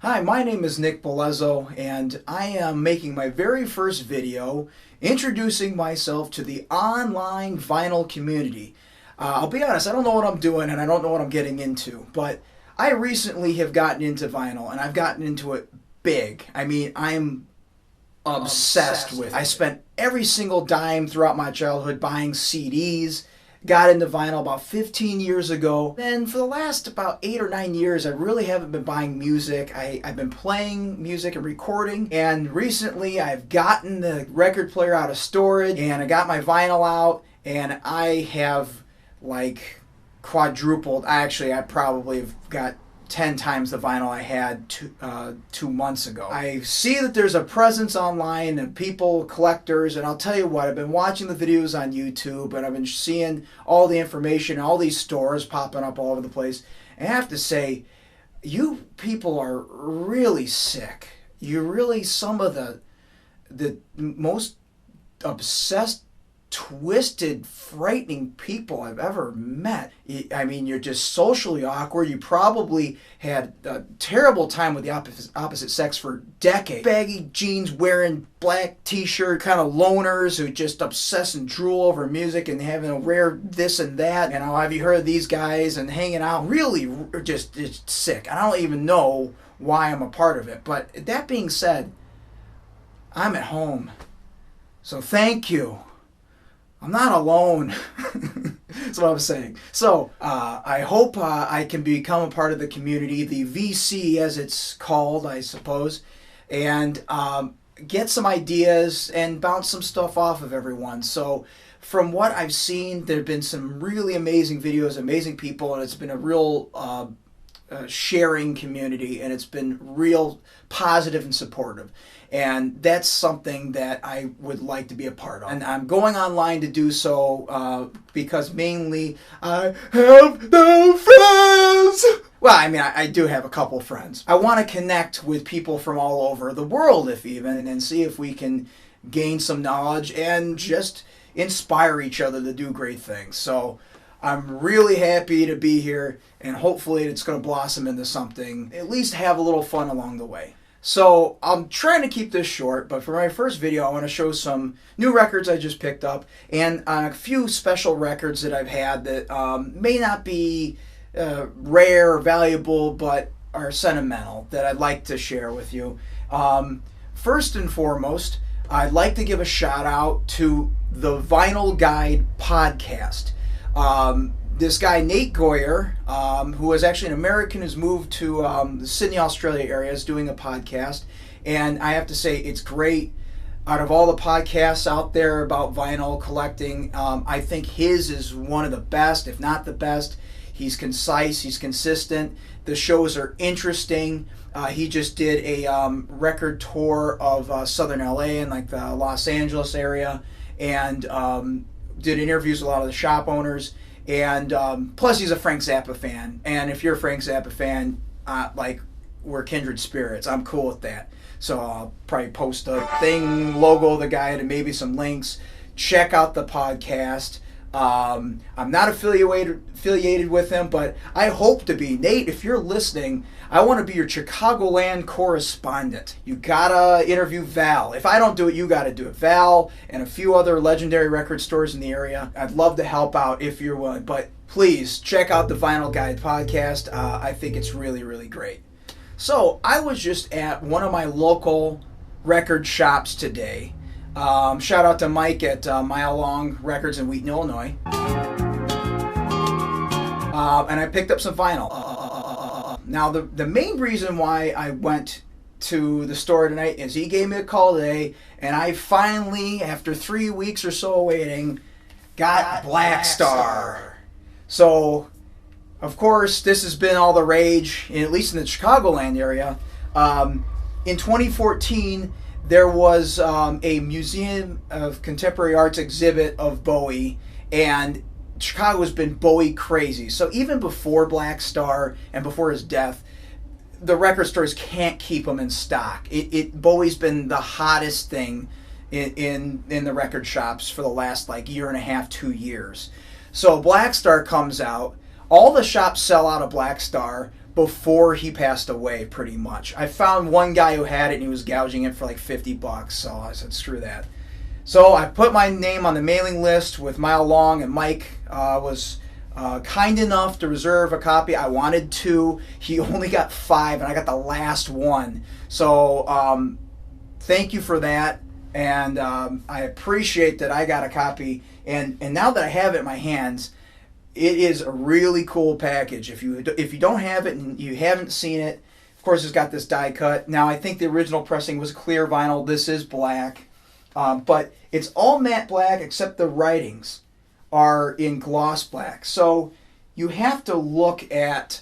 Hi, my name is Nick Belezzo, and I am making my very first video introducing myself to the online vinyl community. I'll be honest, I don't know what I'm doing and I don't know what I'm getting into, but I recently have gotten into vinyl, and I've gotten into it big. I mean, I'm obsessed with it. I spent every single dime throughout my childhood buying CDs. Got into vinyl about 15 years ago. Then for the last about 8 or 9 years, I really haven't been buying music. I've been playing music and recording. And recently I've gotten the record player out of storage and I got my vinyl out, and I have like quadrupled. I probably have got 10 times the vinyl I had 2 months ago. I see that there's a presence online and people, collectors, and I'll tell you what, I've been watching the videos on YouTube and I've been seeing all the information, all these stores popping up all over the place. And I have to say, you people are really sick. You're really some of the most obsessed, twisted, frightening people I've ever met. I mean, you're just socially awkward. You probably had a terrible time with the opposite sex for decades. Baggy jeans, wearing black t-shirt, kind of loners who just obsess and drool over music and having a rare this and that. And have you heard of these guys and hanging out? Really, just it's sick. I don't even know why I'm a part of it. But that being said, I'm at home. So thank you. I'm not alone. That's what I'm saying. So I hope I can become a part of the community, the VC as it's called, I suppose, and get some ideas and bounce some stuff off of everyone. So from what I've seen, there have been some really amazing videos, amazing people, and it's been a real sharing community, and it's been real positive and supportive. And that's something that I would like to be a part of. And I'm going online to do so because mainly I have no friends. Well, I mean, I do have a couple friends. I want to connect with people from all over the world, if even, and see if we can gain some knowledge and just inspire each other to do great things. So I'm really happy to be here, and hopefully it's going to blossom into something, at least have a little fun along the way. So I'm trying to keep this short, but for my first video I want to show some new records I just picked up and a few special records that I've had that may not be rare or valuable but are sentimental that I'd like to share with you. First and foremost, I'd like to give a shout out to the Vinyl Guide podcast. This guy, Nate Goyer, who is actually an American who's moved to the Sydney, Australia area, is doing a podcast. And I have to say, it's great. Out of all the podcasts out there about vinyl collecting, I think his is one of the best, if not the best. He's concise, he's consistent. The shows are interesting. He just did a record tour of Southern LA and like the Los Angeles area, and did interviews with a lot of the shop owners. And plus he's a Frank Zappa fan, and if you're a Frank Zappa fan, like, we're kindred spirits. I'm cool with that. So I'll probably post a thing, logo of the guy, and maybe some links. Check out the podcast. I'm not affiliated with him, but I hope to be. Nate, if you're listening, I want to be your Chicagoland correspondent. You gotta interview Val. If I don't do it, you gotta do it. Val and a few other legendary record stores in the area. I'd love to help out if you're willing, but please check out the Vinyl Guide podcast. I think it's really, really great. So I was just at one of my local record shops today. Shout out to Mike at Mile Long Records in Wheaton, Illinois. And I picked up some vinyl. Now, the main reason why I went to the store tonight is he gave me a call today, and I finally, after 3 weeks or so waiting, got Blackstar. So, of course, this has been all the rage, at least in the Chicagoland area. In 2014, there was a Museum of Contemporary Arts exhibit of Bowie, and Chicago's been Bowie crazy. So even before Blackstar and before his death, the record stores can't keep him in stock. Bowie's been the hottest thing in the record shops for the last like year and a half, 2 years. So Blackstar comes out. All the shops sell out of Blackstar, before he passed away, pretty much. I found one guy who had it and he was gouging it for like $50, so I said, screw that. So I put my name on the mailing list with Mile Long, and Mike was kind enough to reserve a copy. I wanted 2. He only got 5, and I got the last one. So thank you for that, and I appreciate that I got a copy. And now that I have it in my hands, it is a really cool package. If you don't have it and you haven't seen it, of course it's got this die cut. Now I think the original pressing was clear vinyl. This is black. But it's all matte black except the writings are in gloss black. So you have to look at,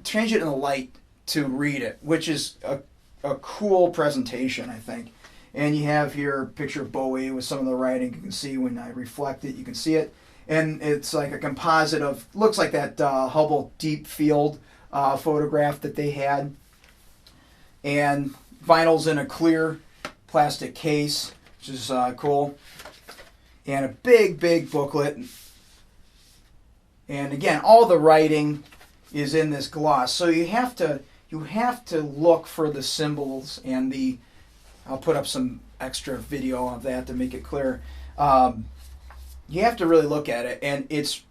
change it in the light to read it, which is a cool presentation, I think. And you have here a picture of Bowie with some of the writing. You can see when I reflect it, you can see it. And it's like a composite of, looks like that Hubble Deep Field photograph that they had. And vinyl's in a clear plastic case, which is cool, and a big booklet, and again all the writing is in this gloss, so you have to look for the symbols and the, I'll put up some extra video of that to make it clear. You have to really look at it, and it's,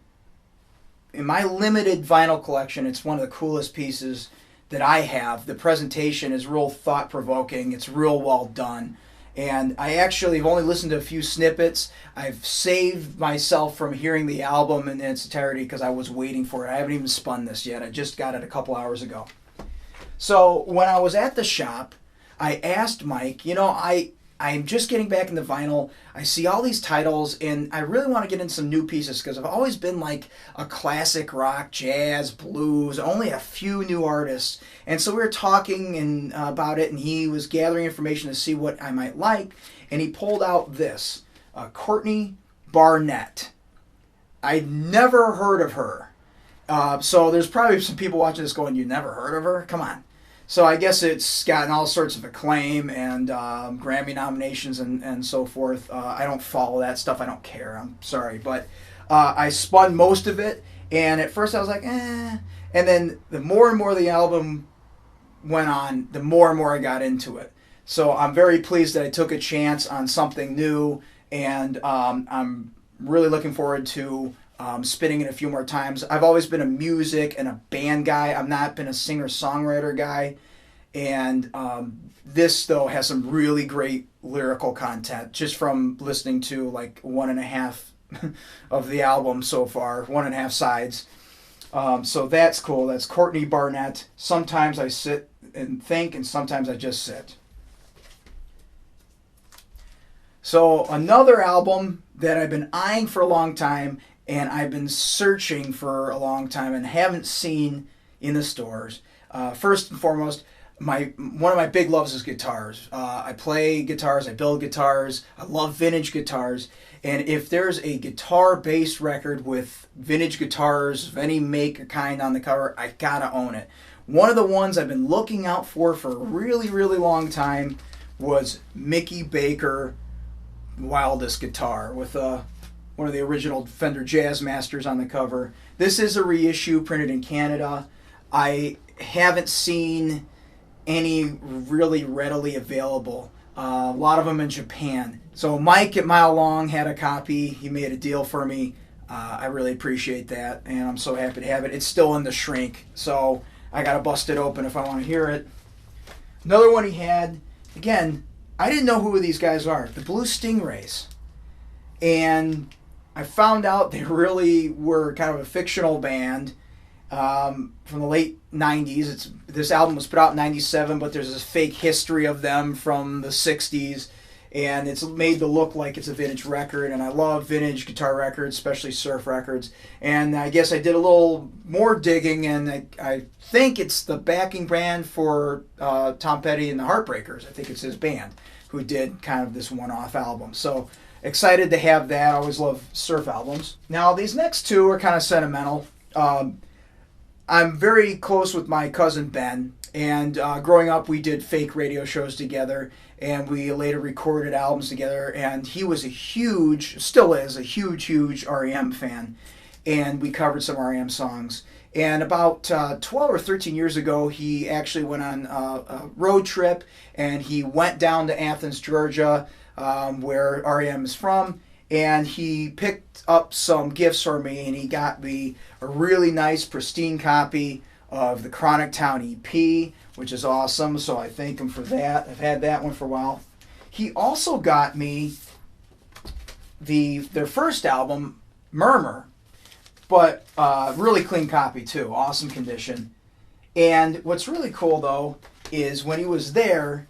in my limited vinyl collection, it's one of the coolest pieces that I have. The presentation is real thought-provoking. It's real well done. And I actually have only listened to a few snippets. I've saved myself from hearing the album in its entirety because I was waiting for it. I haven't even spun this yet. I just got it a couple hours ago. So when I was at the shop, I asked Mike, I'm just getting back into vinyl. I see all these titles, and I really want to get into some new pieces because I've always been like a classic rock, jazz, blues, only a few new artists. And so we were talking about it, and he was gathering information to see what I might like, and he pulled out this, Courtney Barnett. I'd never heard of her. So there's probably some people watching this going, you never heard of her? Come on. So I guess it's gotten all sorts of acclaim and Grammy nominations and so forth. I don't follow that stuff. I don't care. I'm sorry. But I spun most of it. And at first I was like, eh. And then the more and more the album went on, the more and more I got into it. So I'm very pleased that I took a chance on something new. And I'm really looking forward to spinning it a few more times. I've always been a music and a band guy. I've not been a singer-songwriter guy. And this, though, has some really great lyrical content just from listening to like 1.5 of the album so far, 1.5 sides. So that's cool. That's Courtney Barnett. Sometimes I sit and think, and sometimes I just sit. So another album that I've been eyeing for a long time, and I've been searching for a long time and haven't seen in the stores. First and foremost, one of my big loves is guitars. I play guitars, I build guitars, I love vintage guitars, and if there's a guitar-based record with vintage guitars of any make or kind on the cover, I gotta own it. One of the ones I've been looking out for a really, really long time was Mickey Baker Wildest guitar with one of the original Fender Jazz Masters on the cover. This is a reissue printed in Canada. I haven't seen any really readily available. A lot of them in Japan. So Mike at Mile Long had a copy. He made a deal for me. I really appreciate that, and I'm so happy to have it. It's still in the shrink, so I gotta bust it open if I want to hear it. Another one he had, again, I didn't know who these guys are. The Blue Stingrays. And I found out they really were kind of a fictional band from the late 90s. This album was put out in 97, but there's this fake history of them from the 60s. And it's made to look like it's a vintage record. And I love vintage guitar records, especially surf records. And I guess I did a little more digging, and I think it's the backing band for Tom Petty and the Heartbreakers. I think it's his band who did kind of this one-off album. So excited to have that. I always love surf albums. Now, these next two are kind of sentimental. I'm very close with my cousin Ben, and growing up we did fake radio shows together, and we later recorded albums together, and he was still is a huge R.E.M. fan, and we covered some R.E.M. songs. And about 12 or 13 years ago, he actually went on a road trip, and he went down to Athens, Georgia, where R.E.M. is from, and he picked up some gifts for me, and he got me a really nice, pristine copy of the Chronic Town EP, which is awesome, so I thank him for that. I've had that one for a while. He also got me their first album, Murmur, but really clean copy too, awesome condition. And what's really cool though is when he was there,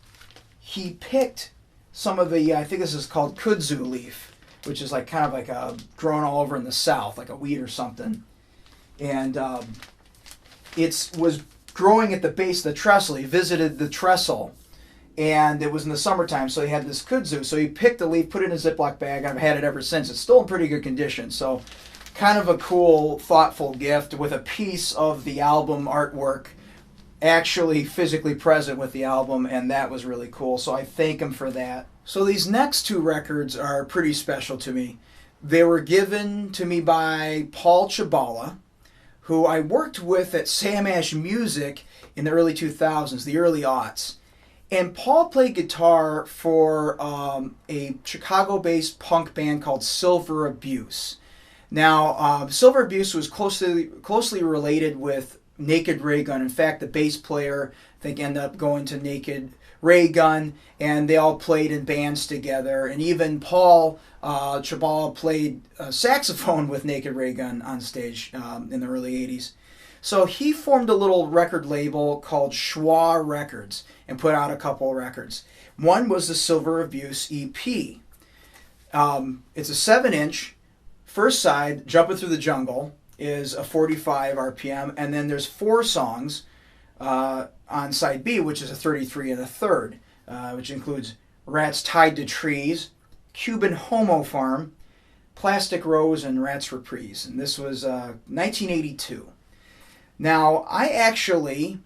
he picked some of the, I think this is called kudzu leaf, which is like kind of like grown all over in the South, like a weed or something. And it was growing at the base of the trestle. He visited the trestle, and it was in the summertime, so he had this kudzu. So he picked the leaf, put it in a Ziploc bag. I've had it ever since. It's still in pretty good condition. So kind of a cool, thoughtful gift with a piece of the album artwork actually physically present with the album, and that was really cool. So I thank him for that. So these next two records are pretty special to me. They were given to me by Paul Chibala, who I worked with at Sam Ash Music in the early 2000s, the early aughts. And Paul played guitar for a Chicago-based punk band called Silver Abuse. Now, Silver Abuse was closely related with Naked Ray Gun. In fact, the bass player, I think, ended up going to Naked Ray Gun, and they all played in bands together. And even Paul Chibala played saxophone with Naked Ray Gun on stage in the early 80s. So he formed a little record label called Schwa Records and put out a couple of records. One was the Silver Abuse EP. It's a 7-inch. First side, Jumping Through the Jungle, is a 45 RPM, and then there's 4 songs on side B, which is a 33 1/3, which includes Rats Tied to Trees, Cuban Homo Farm, Plastic Rose, and Rats Reprise. And this was 1982. Now, I actually,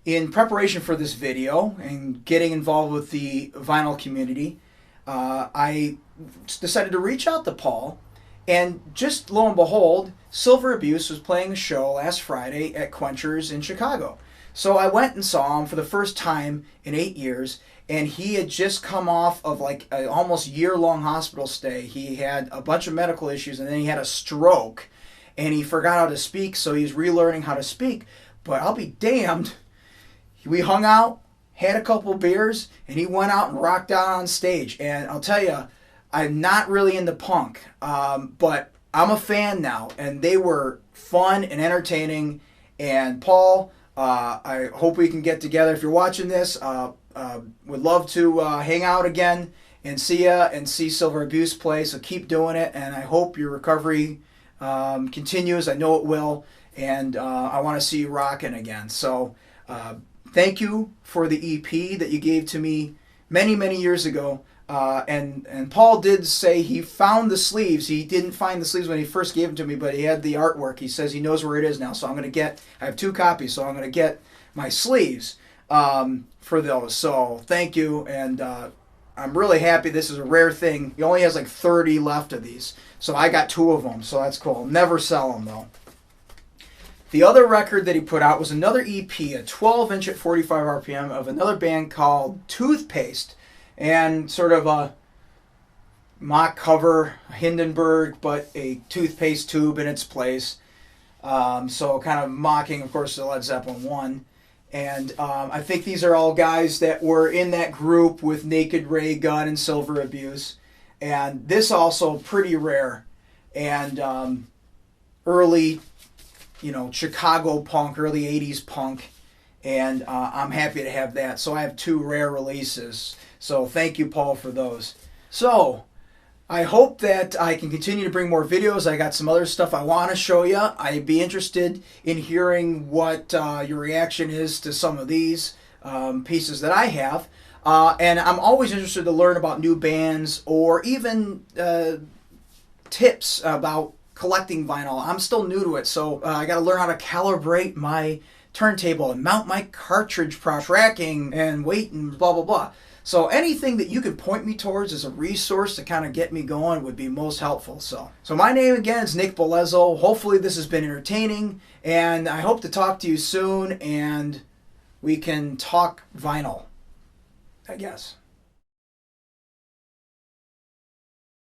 in preparation for this video and getting involved with the vinyl community, I decided to reach out to Paul. And just lo and behold, Silver Abuse was playing a show last Friday at Quenchers in Chicago. So I went and saw him for the first time in 8 years, and he had just come off of like an almost year-long hospital stay. He had a bunch of medical issues, and then he had a stroke, and he forgot how to speak, so he's relearning how to speak. But I'll be damned, we hung out, had a couple beers, and he went out and rocked out on stage. And I'll tell you, I'm not really into punk, but I'm a fan now, and they were fun and entertaining. And Paul, I hope we can get together. If you're watching this, would love to hang out again and see ya and see Silver Abuse play. So keep doing it, and I hope your recovery continues. I know it will, and I want to see you rocking again. So thank you for the EP that you gave to me many, many years ago. And Paul did say he found the sleeves. He didn't find the sleeves when he first gave them to me, but he had the artwork. He says he knows where it is now, so I'm going to I have 2 copies, so I'm going to get my sleeves for those. So thank you, and I'm really happy. This is a rare thing. He only has like 30 left of these, so I got 2 of them, so that's cool. I'll never sell them, though. The other record that he put out was another EP, a 12-inch at 45 RPM of another band called Toothpaste. And sort of a mock cover, Hindenburg, but a toothpaste tube in its place. So kind of mocking, of course, the Led Zeppelin 1. And I think these are all guys that were in that group with Naked Ray Gun and Silver Abuse. And this also pretty rare. And early, Chicago punk, early 80s punk. And I'm happy to have that. So I have 2 rare releases. So thank you, Paul, for those. So I hope that I can continue to bring more videos. I got some other stuff I want to show you. I'd be interested in hearing what your reaction is to some of these pieces that I have. And I'm always interested to learn about new bands or even tips about collecting vinyl. I'm still new to it, so I got to learn how to calibrate my turntable and mount my cartridge tracking and weight and blah, blah, blah. So anything that you could point me towards as a resource to kind of get me going would be most helpful. So my name again is Nick Belezzo. Hopefully this has been entertaining, and I hope to talk to you soon, and we can talk vinyl, I guess.